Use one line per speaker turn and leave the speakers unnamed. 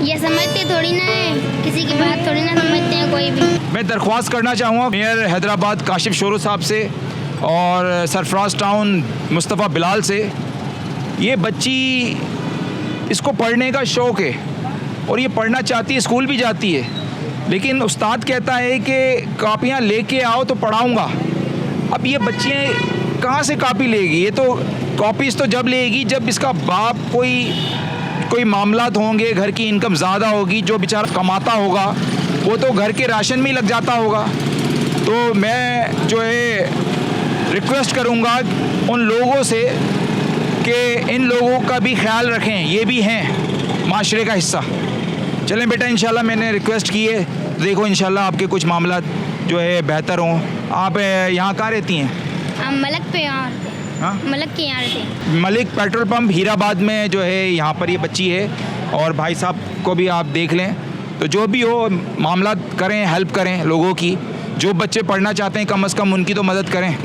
ये समझते थोड़ी ना है, किसी की बात थोड़ी ना समझते हैं कोई भी।
मैं दरख्वास्त करना चाहूँगा मेयर हैदराबाद काशिफ शोरो साहब से और सरफराज टाउन मुस्तफ़ा बिलाल से। ये बच्ची, इसको पढ़ने का शौक़ है और ये पढ़ना चाहती है, स्कूल भी जाती है, लेकिन उस्ताद कहता है कि कापियाँ लेके आओ तो पढ़ाऊँगा। अब ये बच्चियाँ कहाँ से कापी लेगी? ये तो कॉपीज़ तो जब लेगी जब इसका बाप कोई मामलात होंगे, घर की इनकम ज़्यादा होगी, जो बेचारा कमाता होगा वो तो घर के राशन में ही लग जाता होगा। तो मैं जो है रिक्वेस्ट करूँगा उन लोगों से कि इन लोगों का भी ख्याल रखें, ये भी हैं माशरे का हिस्सा। चलें बेटा, इंशाल्लाह मैंने रिक्वेस्ट की है, देखो इंशाल्लाह आपके कुछ मामला जो है बेहतर हों। आप यहाँ कहाँ रहती हैं?
हम मलक पे यहाँ रहते हैं।
हाँ,
मलक के यहाँ रहते हैं।
मलिक पेट्रोल पंप हीराबाद में जो है यहाँ पर ये बच्ची है और भाई साहब को भी आप देख लें। तो जो भी हो मामला करें, हेल्प करें लोगों की। जो बच्चे पढ़ना चाहते हैं कम से कम उनकी तो मदद करें।